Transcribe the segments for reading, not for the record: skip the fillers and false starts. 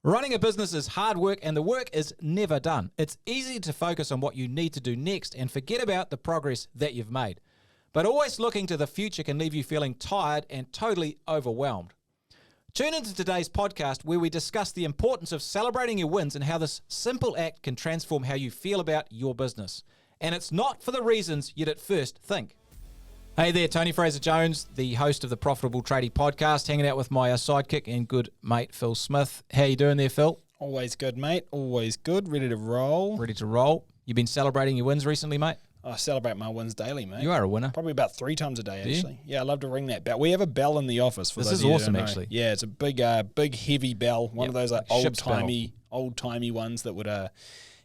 Running a business is hard work and the work is never done. It's easy to focus on what you need to do next and forget about the progress that you've made. But always looking to the future can leave you feeling tired and totally overwhelmed. Tune into today's podcast where we discuss the importance of celebrating your wins and how this simple act can transform how you feel about your business. And it's not for the reasons you'd at first think. Hey there, Tony Fraser-Jones, the host of the Profitable Tradie podcast, hanging out with my sidekick and good mate, Phil Smith. How you doing there, Phil? Always good, mate. Always good. Ready to roll. Ready to roll. You been celebrating your wins recently, mate? I celebrate my wins daily, mate. You are a winner. Probably about 3 times a day, actually. Yeah, I love to ring that bell. We have a bell in the office. For This those is of you who awesome, don't know. actually. Yeah, it's a big, heavy bell. One of those like ship's old-timey ones that would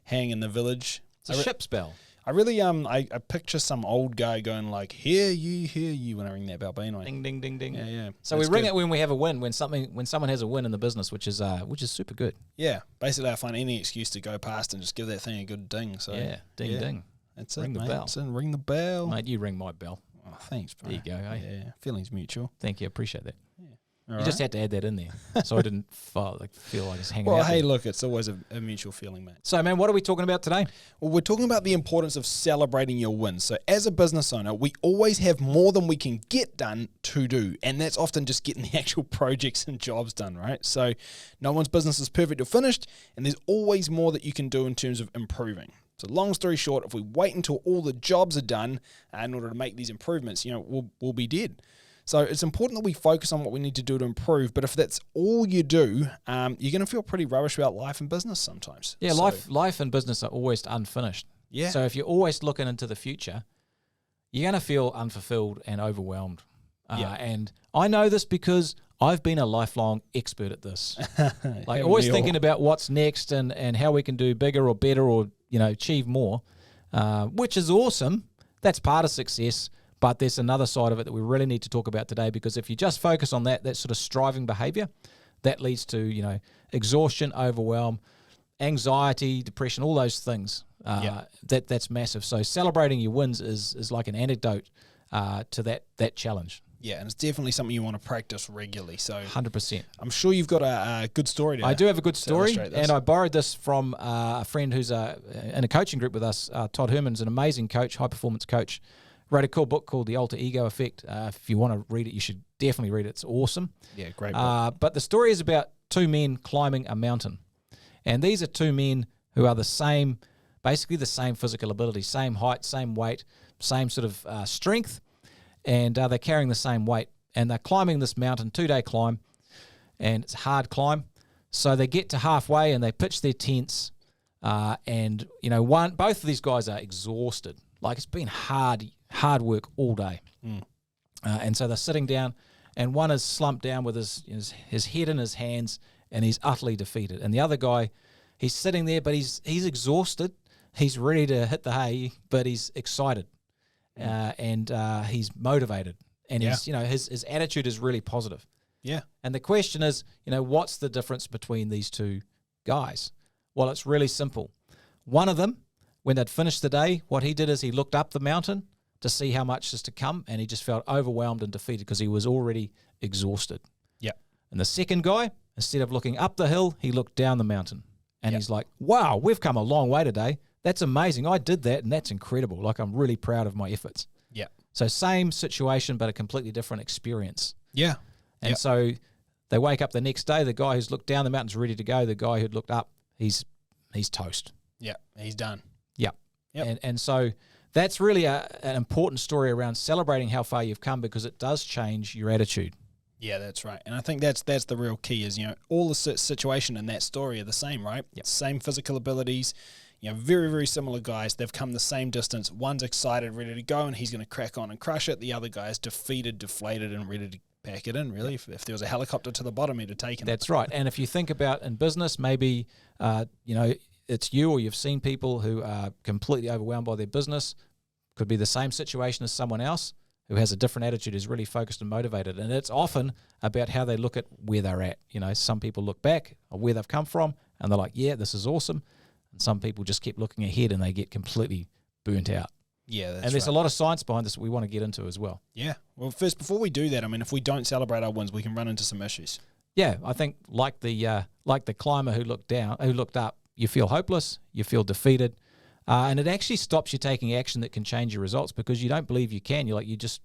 hang in the village. It's a ship's bell. I really I picture some old guy going like, hear you when I ring that bell. But anyway. Ding, ding, ding, ding. Yeah. So we ring it when we have a win, when someone has a win in the business, which is super good. Yeah, basically I find any excuse to go past and just give that thing a good ding. So Yeah, ding, ding. That's Ring it, the mate. bell. That's it. Ring the bell. Mate, you ring my bell. Oh, thanks, bro. There you go, eh? Yeah, feelings mutual. Thank you, appreciate that. All You just had to add that in there, so I didn't feel like it's hanging Well, out hey, there. look, it's always a mutual feeling, mate. So, man, what are we talking about today? Well, we're talking about the importance of celebrating your wins. So as a business owner, we always have more than we can get done to do. And that's often just getting the actual projects and jobs done, right? So no one's business is perfect or finished, and there's always more that you can do in terms of improving. So long story short, if we wait until all the jobs are done in order to make these improvements, we'll be dead. So it's important that we focus on what we need to do to improve. But if that's all you do, you're going to feel pretty rubbish about life and business sometimes. Yeah, So, life and business are always unfinished. Yeah. So if you're always looking into the future, you're going to feel unfulfilled and overwhelmed. Yeah. And I know this because I've been a lifelong expert at this. Like Haven't always we all? thinking about what's next and how we can do bigger or better or, achieve more, which is awesome. That's part of success. But there's another side of it that we really need to talk about today, because if you just focus on that sort of striving behavior, that leads to, exhaustion, overwhelm, anxiety, depression, all those things. That's massive. So celebrating your wins is like an antidote to that challenge. Yeah, and it's definitely something you want to practice regularly. So 100%. I'm sure you've got a good story to I do have a good story, illustrate this. and I borrowed this from a friend who's in a coaching group with us. Todd Herman's an amazing coach, high-performance coach. Wrote a cool book called The Alter Ego Effect. If you want to read it, you should definitely read it. It's awesome. Yeah, great book. But the story is about 2 men climbing a mountain. And these are 2 men who are basically the same physical ability, same height, same weight, same sort of strength, and they're carrying the same weight. And they're climbing this mountain, 2-day climb, and it's a hard climb. So they get to halfway and they pitch their tents, and both of these guys are exhausted. Like it's been hard work all day. And so they're sitting down, and one is slumped down with his head in his hands, and he's utterly defeated. And the other guy, he's sitting there, but he's exhausted. He's ready to hit the hay, but he's excited, and he's motivated, and his attitude is really positive. Yeah. And the question is, what's the difference between these 2 guys? Well, it's really simple. One of them, when they'd finished the day, what he did is he looked up the mountain to see how much is to come, and he just felt overwhelmed and defeated because he was already exhausted. Yeah. And the second guy, instead of looking up the hill, he looked down the mountain, and Yep. he's like, wow, we've come a long way today. That's amazing. I did that, and that's incredible. Like, I'm really proud of my efforts. Yeah. So same situation, but a completely different experience. Yeah. And so they wake up the next day, the guy who's looked down the mountain's ready to go. The guy who'd looked up, he's toast. Yeah. He's done. Yep. And so that's really an important story around celebrating how far you've come, because it does change your attitude. Yeah, that's right. And I think that's the real key is, all the situation in that story are the same, right? Yep. Same physical abilities, very, very similar guys. They've come the same distance. One's excited, ready to go, and he's going to crack on and crush it. The other guy's defeated, deflated, and ready to pack it in, really. If there was a helicopter to the bottom, he'd have taken it. That's right. And if you think about in business, maybe, it's you, or you've seen people who are completely overwhelmed by their business. Could be the same situation as someone else who has a different attitude, is really focused and motivated. And it's often about how they look at where they're at. Some people look back at where they've come from and they're like, yeah, this is awesome. And some people just keep looking ahead and they get completely burnt out. Yeah, that's And there's right. a lot of science behind this that we want to get into as well. Yeah. Well, first, before we do that, if we don't celebrate our wins, we can run into some issues. Yeah, I think like the climber who looked up, you feel hopeless, you feel defeated, and it actually stops you taking action that can change your results because you don't believe you can. You just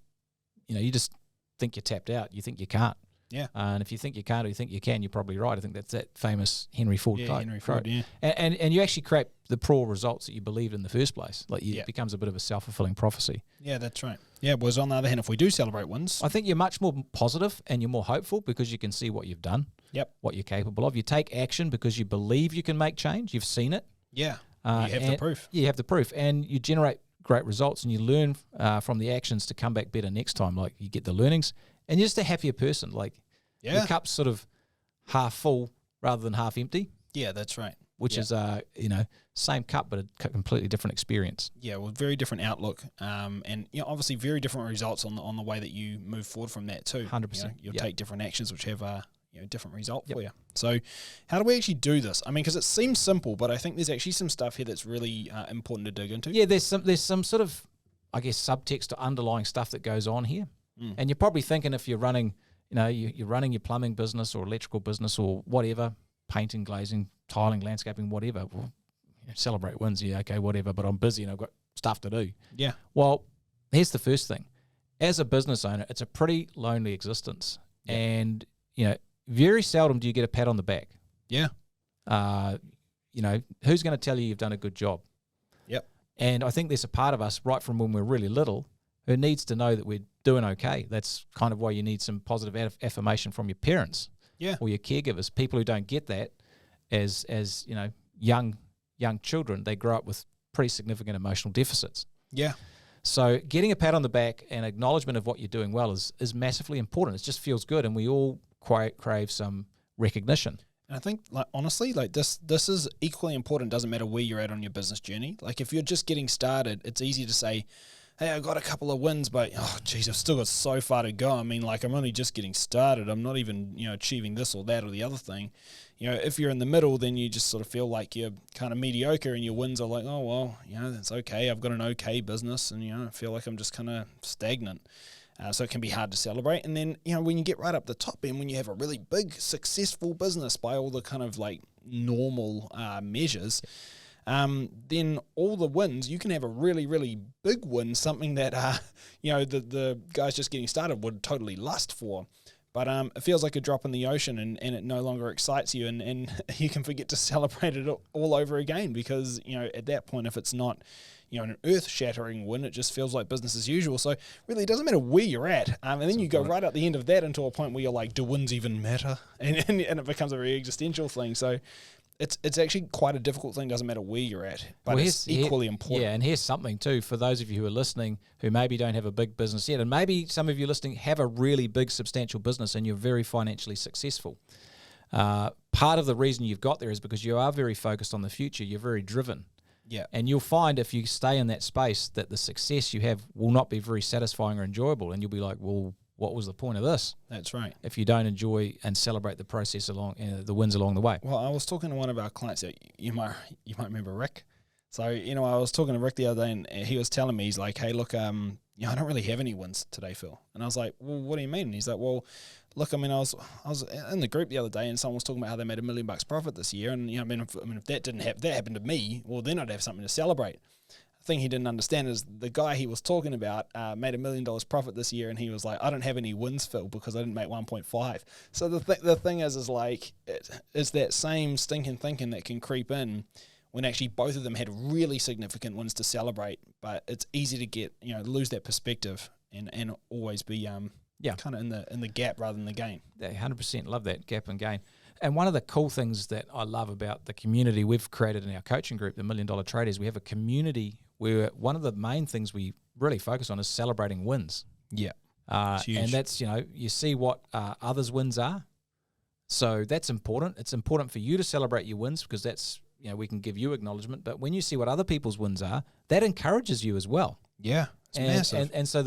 think you're tapped out. You think you can't. Yeah. And if you think you can't or you think you can, you're probably right. I think that's that famous Henry Ford quote. Henry Ford, yeah. And you actually create the poor results that you believed in the first place. It becomes a bit of a self-fulfilling prophecy. Yeah, that's right. Yeah, whereas on the other hand, if we do celebrate wins, I think you're much more positive and you're more hopeful because you can see what you've done, what you're capable of. You take action because you believe you can make change. You've seen it. Yeah, you have the proof. You have the proof, and you generate great results, and you learn from the actions to come back better next time. Like you get the learnings, and you're just a happier person. Like the cup's sort of half full rather than half empty. Yeah, that's right. Which is same cup but a completely different experience. Yeah, well, very different outlook, and obviously very different results on the way that you move forward from that too. 100%. You'll take different actions which have a different result for you. So, how do we actually do this? I mean, because it seems simple, but I think there's actually some stuff here that's really important to dig into. Yeah, there's some sort of, I guess, subtext or underlying stuff that goes on here, and you're probably thinking if you're running, you're running your plumbing business or electrical business or whatever, painting, glazing, tiling, landscaping, whatever. Well, celebrate wins, okay, whatever. But I'm busy and I've got stuff to do. Yeah. Well, here's the first thing: as a business owner, it's a pretty lonely existence, and very seldom do you get a pat on the back. Yeah. Who's going to tell you you've done a good job? Yep. And I think there's a part of us right from when we're really little who needs to know that we're doing okay. That's kind of why you need some positive affirmation from your parents. Yeah. Or your caregivers. People who don't get that as young children, they grow up with pretty significant emotional deficits. Yeah. So getting a pat on the back and acknowledgement of what you're doing well is massively important. It just feels good, and we all crave some recognition. And I think, honestly, this is equally important. Doesn't matter where you're at on your business journey. Like, if you're just getting started, it's easy to say, hey, I got a couple of wins, but, oh, geez, I've still got so far to go. I mean, I'm only just getting started. I'm not even, achieving this or that or the other thing. If you're in the middle, then you just sort of feel like you're kind of mediocre and your wins are like, oh, well, that's okay. I've got an okay business and, I feel like I'm just kind of stagnant. So it can be hard to celebrate. And then, when you get right up the top end, when you have a really big, successful business by all the kind of normal measures, then all the wins, you can have a really, really big win, something that, the guys just getting started would totally lust for. But it feels like a drop in the ocean and it no longer excites you and you can forget to celebrate it all over again because, at that point, if it's not, an earth-shattering win, it just feels like business as usual. So really, it doesn't matter where you're at. And then you go right at the end of that into a point where you're like, do wins even matter? And it becomes a very existential thing. So it's actually quite a difficult thing. Doesn't matter where you're at, but it's equally important. Yeah, and here's something too for those of you who are listening who maybe don't have a big business yet, and maybe some of you listening have a really big, substantial business and you're very financially successful. Part of the reason you've got there is because you are very focused on the future. You're very driven. Yeah. And you'll find if you stay in that space that the success you have will not be very satisfying or enjoyable, and you'll be like, well, what was the point of this? That's right. If you don't enjoy and celebrate the process along the wins along the way. Well, I was talking to one of our clients that you might remember, Rick. So, I was talking to Rick the other day and he was telling me, he's like, hey, look, I don't really have any wins today, Phil. And I was like, well, what do you mean? And he's like, well, look, I was in the group the other day and someone was talking about how they made $1 million profit this year. And, if that didn't happen, that happened to me, well, then I'd have something to celebrate. The thing he didn't understand is the guy he was talking about made $1 million profit this year, and he was like, I don't have any wins, Phil, because I didn't make 1.5. So the thing is like, it's that same stinking thinking that can creep in when actually both of them had really significant wins to celebrate, but it's easy to get, lose that perspective and always be kind of in the gap rather than the gain. Yeah, 100% love that gap and gain. And one of the cool things that I love about the community we've created in our coaching group, the $1 Million Traders, we have a community where one of the main things we really focus on is celebrating wins. Yeah. And that's, you see what others' wins are. So that's important. It's important for you to celebrate your wins because that's, we can give you acknowledgement. But when you see what other people's wins are, that encourages you as well. Yeah. And so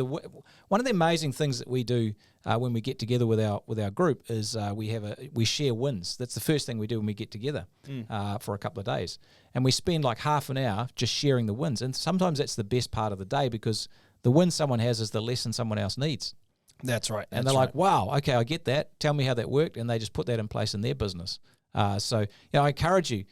one of the amazing things that we do when we get together with our group is we share wins. That's the first thing we do when we get together for a couple of days, and we spend like half an hour just sharing the wins. And sometimes that's the best part of the day because the win someone has is the lesson someone else needs. That's right. And That's they're right. like, wow, okay, I get that. Tell me how that worked. And they just put that in place in their business. So, I encourage you,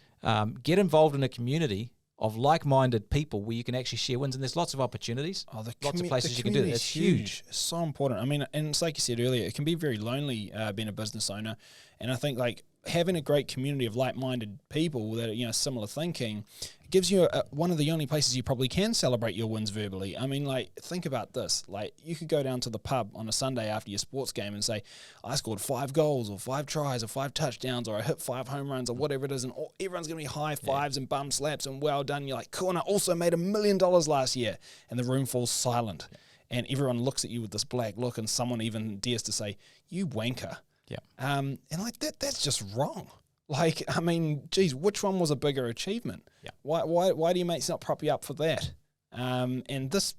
get involved in a community of like-minded people where you can actually share wins. And there's lots of opportunities, Oh, lots of places you can do it. community's It's huge. It's so important. I mean, and it's like you said earlier, it can be very lonely being a business owner. And I think like having a great community of like-minded people that are, similar thinking, it gives you one of the only places you probably can celebrate your wins verbally. I mean, like, think about this. Like, you could go down to the pub on a Sunday after your sports game and say, I scored 5 goals or 5 tries or 5 touchdowns or I hit 5 home runs or whatever it is. And everyone's going to be high fives and bum slaps and well done. You're like, cool, and I also made $1 million last year. And the room falls silent. And everyone looks at you with this black look, and someone even dares to say, you wanker. Yeah. And like that's just wrong. Like, I mean, geez, which one was a bigger achievement? Yeah. Why do your mates not prop you up for that? And this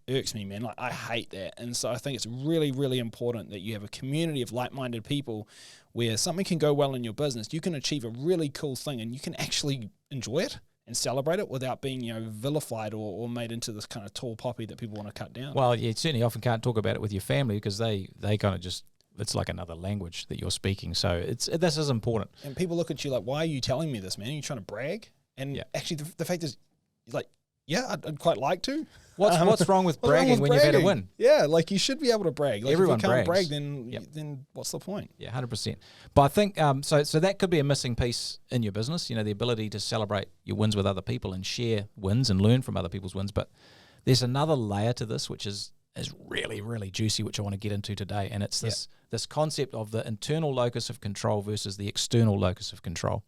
irks me, man. Like, I hate that. And so I think it's really, really important that you have a community of like-minded people where something can go well in your business. You can achieve a really cool thing and you can actually enjoy it and celebrate it without being, vilified or made into this kind of tall poppy that people want to cut down. Well, you certainly often can't talk about it with your family because they kind of just, it's like another language that you're speaking. So this is important. And people look at you like, why are you telling me this, man? Are you trying to brag? And actually, the fact is, like, yeah, I'd quite like to. What's wrong with bragging when you've had a win? Yeah, like you should be able to brag. Like Everyone if you can't brags. brag, then what's the point? Yeah, 100%. But I think so that could be a missing piece in your business. The ability to celebrate your wins with other people and share wins and learn from other people's wins. But there's another layer to this, which is really, really juicy, which I want to get into today. And it's this concept of the internal locus of control versus the external locus of control.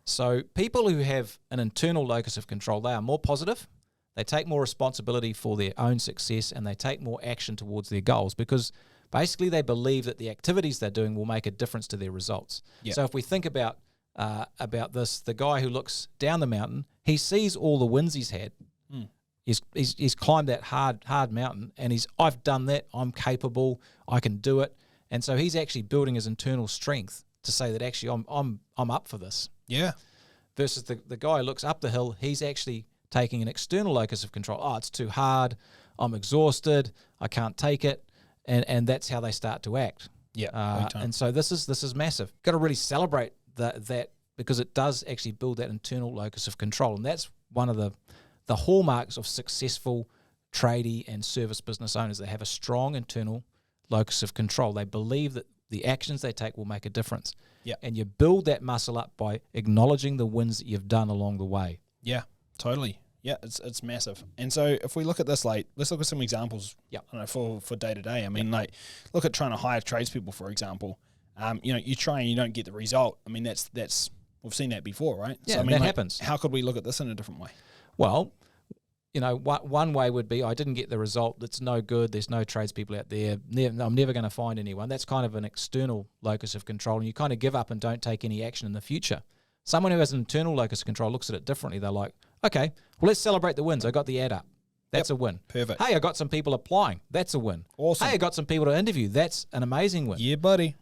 So people who have an internal locus of control, they are more positive, they take more responsibility for their own success, and they take more action towards their goals because basically they believe that the activities they're doing will make a difference to their results. Yep. So if we think about this, the guy who looks down the mountain, he sees all the wins he's had. He's climbed that hard mountain, and I've done that. I'm capable. I can do it. And so he's actually building his internal strength to say that actually I'm up for this. Yeah. Versus the guy who looks up the hill, he's actually taking an external locus of control. Oh, it's too hard. I'm exhausted. I can't take it. And that's how they start to act. Yeah. And so this is massive. Got to really celebrate that because it does actually build that internal locus of control. And that's one of the hallmarks of successful tradie and service business owners. They have a strong internal locus of control. They believe that the actions they take will make a difference. Yeah. And you build that muscle up by acknowledging the wins that you've done along the way. Yeah, totally. Yeah, it's massive. And so if we look at this, like, let's look at some examples. Yep. I don't know, for day to day. I mean, like, look at trying to hire tradespeople, for example. You try and you don't get the result. I mean, that's we've seen that before, right? Yeah, so, I mean, that happens. How could we look at this in a different way? Well, one way would be I didn't get the result. That's no good. There's no tradespeople out there. I'm never going to find anyone. That's kind of an external locus of control, and you kind of give up and don't take any action in the future. Someone who has an internal locus of control looks at it differently. They're like, okay, well, let's celebrate the wins. I got the ad up. That's a win. Perfect. Hey, I got some people applying. That's a win. Awesome. Hey, I got some people to interview. That's an amazing win. Yeah, buddy.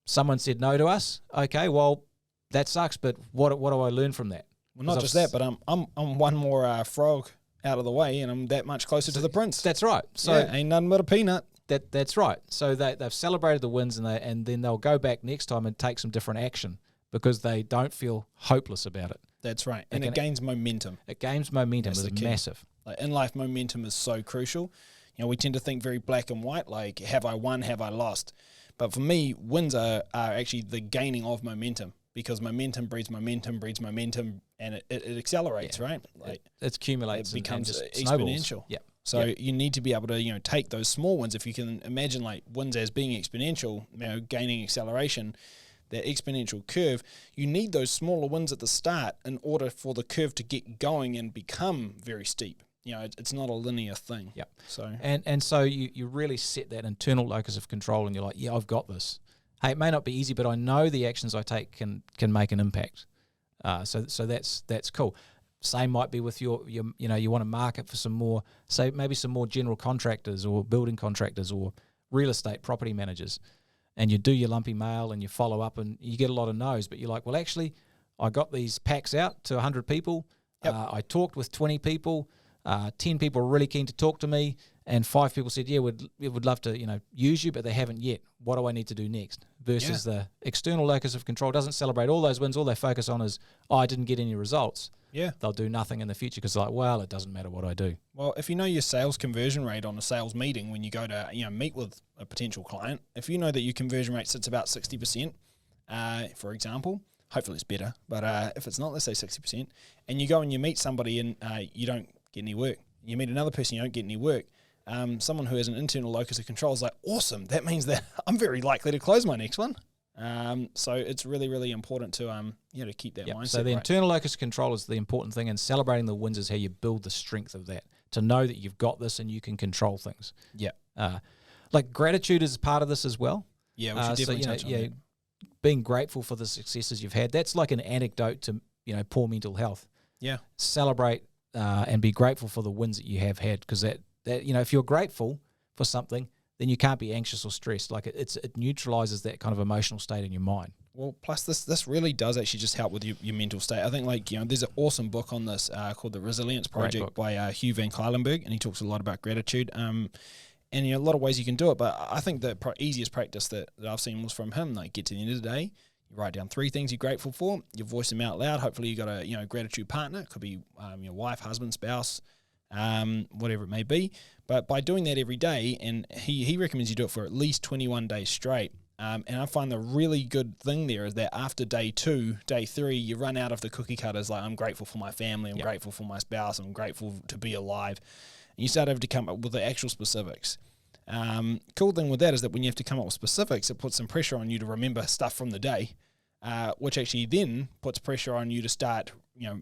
Someone said no to us. Okay, well, that sucks, but what do I learn from that? Well, not just that, but I'm one more frog out of the way, and I'm that much closer to the prince. That's right. So yeah, ain't nothing but a peanut. That's right. So they've celebrated the wins, and then they'll go back next time and take some different action because they don't feel hopeless about it. That's right. And it gains momentum. It gains momentum. That's It's massive. Like in life, momentum is so crucial. We tend to think very black and white, like have I won, have I lost? But for me, wins are actually the gaining of momentum, because momentum breeds momentum, and it accelerates, right? Like it accumulates. It becomes and just exponential. snowballs. Yeah. So you need to be able to, take those small wins. If you can imagine like wins as being exponential, gaining acceleration, that exponential curve, you need those smaller wins at the start in order for the curve to get going and become very steep. It's not a linear thing. Yeah. So and so you really set that internal locus of control, and you're like, yeah, I've got this. Hey, it may not be easy, but I know the actions I take can make an impact. So that's cool. Same might be with your you want to market for some more, say maybe some more general contractors or building contractors or real estate property managers, and you do your lumpy mail and you follow up and you get a lot of no's, but you're like, well, actually, I got these packs out to 100 people. Yep. I talked with 20 people. 10 people were really keen to talk to me, and 5 people said, yeah, we would love to, use you, but they haven't yet. What do I need to do next? Versus the external locus of control doesn't celebrate all those wins. All they focus on is, I didn't get any results. Yeah. They'll do nothing in the future because well, it doesn't matter what I do. Well, if you know your sales conversion rate on a sales meeting when you go to meet with a potential client, if you know that your conversion rate sits about 60%, for example, hopefully it's better, but if it's not, let's say 60%, and you go and you meet somebody and you don't get any work, you meet another person, you don't get any work, someone who has an internal locus of control is like, awesome, that means that I'm very likely to close my next one. So it's really, really important to to keep that mindset. So the internal locus of control is the important thing, and celebrating the wins is how you build the strength of that, to know that you've got this and you can control things. Yeah. Like gratitude is part of this as well. Yeah, we should definitely touch on that. Being grateful for the successes you've had. That's like an antidote to poor mental health. Yeah. Celebrate and be grateful for the wins that you have had, because that if you're grateful for something, then you can't be anxious or stressed. Like it neutralizes that kind of emotional state in your mind. Well, plus this really does actually just help with your mental state. I think there's an awesome book on this called The Resilience Project by Hugh Van Cuylenburg, and he talks a lot about gratitude. And a lot of ways you can do it, but I think the easiest practice that I've seen was from him. Like, get to the end of the day, you write down 3 things you're grateful for, you voice them out loud. Hopefully you got a gratitude partner. It could be your wife, husband, spouse, whatever it may be. But by doing that every day, and he recommends you do it for at least 21 days straight. And I find the really good thing there is that after day 2, day 3, you run out of the cookie cutters. Like, I'm grateful for my family, I'm grateful for my spouse, I'm grateful to be alive. And you start having to come up with the actual specifics. Cool thing with that is that when you have to come up with specifics, it puts some pressure on you to remember stuff from the day, which actually then puts pressure on you to start,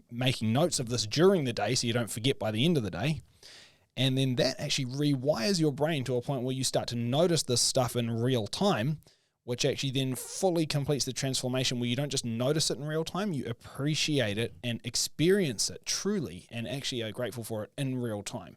making notes of this during the day so you don't forget by the end of the day. And then that actually rewires your brain to a point where you start to notice this stuff in real time, which actually then fully completes the transformation where you don't just notice it in real time, you appreciate it and experience it truly and actually are grateful for it in real time.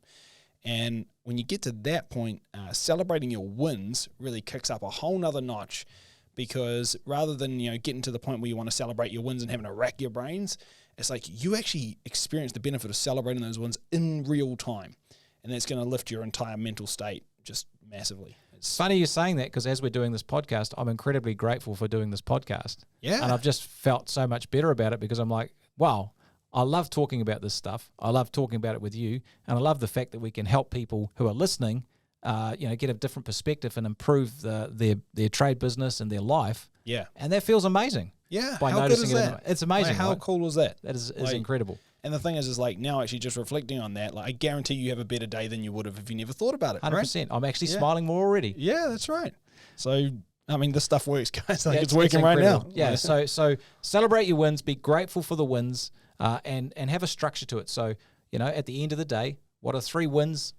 And when you get to that point, celebrating your wins really kicks up a whole nother notch, because rather than getting to the point where you want to celebrate your wins and having to rack your brains, it's like you actually experience the benefit of celebrating those wins in real time. And that's going to lift your entire mental state just massively. It's funny you're saying that, because as we're doing this podcast, I'm incredibly grateful for doing this podcast. Yeah. And I've just felt so much better about it, because I'm like, wow, I love talking about this stuff. I love talking about it with you. And I love the fact that we can help people who are listening, get a different perspective and improve their trade business and their life. Yeah. And that feels amazing. Yeah. By how noticing good is it. that? It's amazing. How right? cool is that? That is incredible. And the thing is like now actually just reflecting on that, like I guarantee you have a better day than you would have if you never thought about it. 100%. Right? I'm actually smiling more already. Yeah, that's right. So, I mean, this stuff works, guys. Like it's incredible. working right now. Yeah. So celebrate your wins, be grateful for the wins, and have a structure to it. So, at the end of the day, what are 3 wins?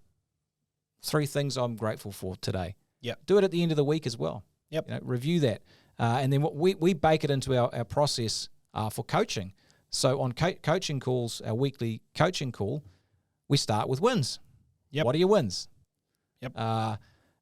3 things I'm grateful for today. Yeah. Do it at the end of the week as well. Yep. Review that. And then we bake it into our process for coaching. So on coaching calls, our weekly coaching call, we start with wins. Yep. What are your wins? Yep.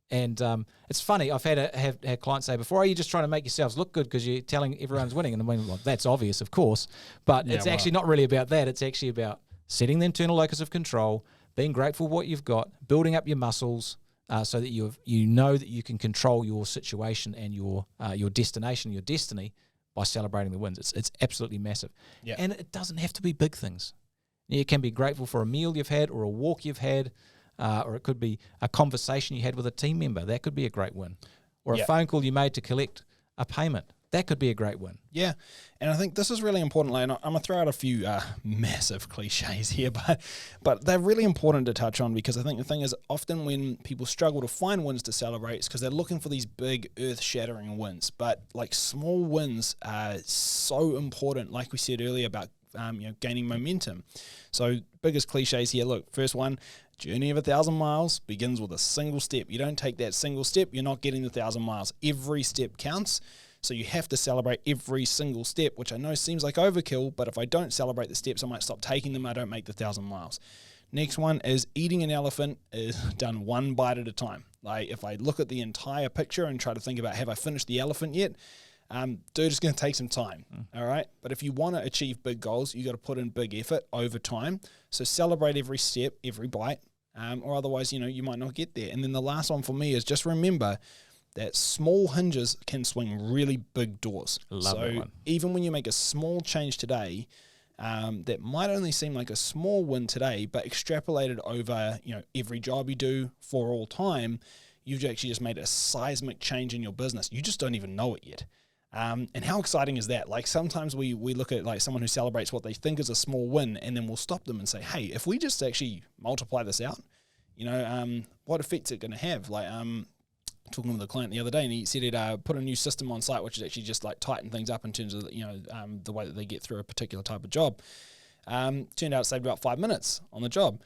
And it's funny, I've had clients say before, are you just trying to make yourselves look good because you're telling everyone's winning? And I mean, well, that's obvious, of course, but it's actually not really about that. It's actually about setting the internal locus of control, being grateful for what you've got, building up your muscles, so that you know that you can control your situation and your destination, your destiny, by celebrating the wins. It's absolutely massive. Yeah. And it doesn't have to be big things. You can be grateful for a meal you've had, or a walk you've had, or it could be a conversation you had with a team member. That could be a great win. Or a phone call you made to collect a payment. That could be a great win. Yeah, and I think this is really important. Like, I'm going to throw out a few massive cliches here, but they're really important to touch on, because I think the thing is often when people struggle to find wins to celebrate, it's because they're looking for these big earth-shattering wins. But like small wins are so important, like we said earlier about gaining momentum. So biggest cliches here. Look, first one, journey of 1,000 miles begins with a single step. You don't take that single step, you're not getting the 1,000 miles. Every step counts. So you have to celebrate every single step, which I know seems like overkill, but if I don't celebrate the steps, I might stop taking them. I don't make the 1,000 miles. Next one is eating an elephant is done one bite at a time. Like if I look at the entire picture and try to think about, have I finished the elephant yet? Dude, it's going to take some time. All right. But if you want to achieve big goals, you got to put in big effort over time. So celebrate every step, every bite. or otherwise, you might not get there. And then the last one for me is just remember that small hinges can swing really big doors. Love that one. Even when you make a small change today, that might only seem like a small win today, but extrapolated over, every job you do for all time, you've actually just made a seismic change in your business. You just don't even know it yet. And how exciting is that? Like sometimes we look at like someone who celebrates what they think is a small win, and then we'll stop them and say, hey, if we just actually multiply this out, what effect's it going to have? Like, talking with a client the other day, and he said he'd put a new system on site, which is actually just like tighten things up in terms of the way that they get through a particular type of job. Turned out it saved about 5 minutes on the job.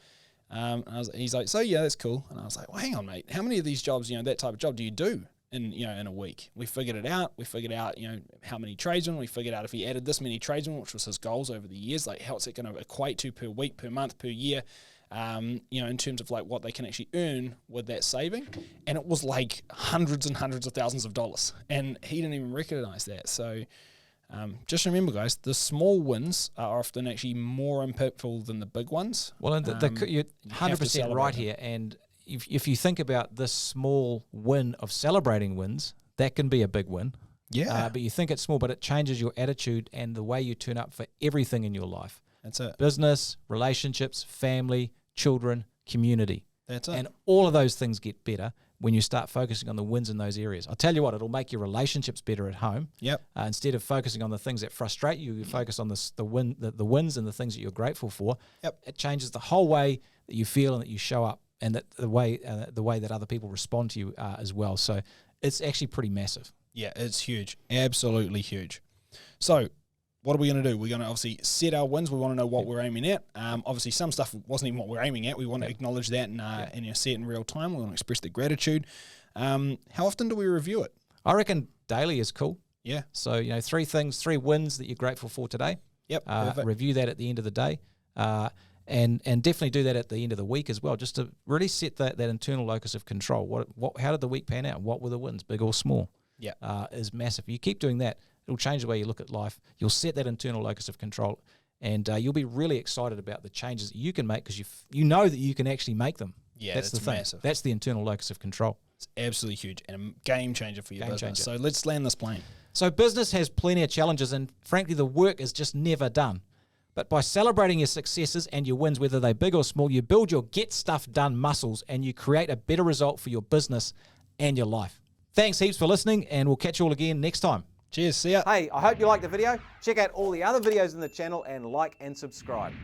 He's like, so yeah, that's cool. And I was like, well, hang on, mate. How many of these jobs, that type of job do you do in a week? We figured it out. We figured out, how many tradesmen. We figured out if he added this many tradesmen, which was his goals over the years, like how's it going to equate to per week, per month, per year, in terms of like what they can actually earn with that saving. And it was like hundreds and hundreds of thousands of dollars. And he didn't even recognize that. So just remember, guys, the small wins are often actually more impactful than the big ones. Well, and you're 100% right here. And if you think about this small win of celebrating wins, that can be a big win. Yeah. But you think it's small, but it changes your attitude and the way you turn up for everything in your life. That's it. Business, relationships, family, children, community. That's it. And all of those things get better when you start focusing on the wins in those areas. I'll tell you what, it'll make your relationships better at home. Yep. Instead of focusing on the things that frustrate you, you focus on the wins and the things that you're grateful for. Yep. It changes the whole way that you feel and that you show up, and that the way that other people respond to you as well. So it's actually pretty massive. Yeah, it's huge. Absolutely huge. So what are we going to do? We're going to obviously set our wins. We want to know what we're aiming at. Obviously, some stuff wasn't even what we're aiming at. We want to acknowledge that and see it in real time. We want to express the gratitude. How often do we review it? I reckon daily is cool. Yeah. So, 3 wins that you're grateful for today. Yep. Review that at the end of the day. And definitely do that at the end of the week as well, just to really set that internal locus of control. How did the week pan out? What were the wins, big or small? Yeah. Is massive. You keep doing that, it'll change the way you look at life. You'll set that internal locus of control, and you'll be really excited about the changes that you can make, because you know that you can actually make them. Yeah, that's the thing. Massive. That's the internal locus of control. It's absolutely huge and a game changer for your business. So let's land this plane. So business has plenty of challenges, and frankly, the work is just never done. But by celebrating your successes and your wins, whether they're big or small, you build your get stuff done muscles, and you create a better result for your business and your life. Thanks heaps for listening, and we'll catch you all again next time. Cheers. See ya. Hey, I hope you liked the video. Check out all the other videos in the channel and like and subscribe.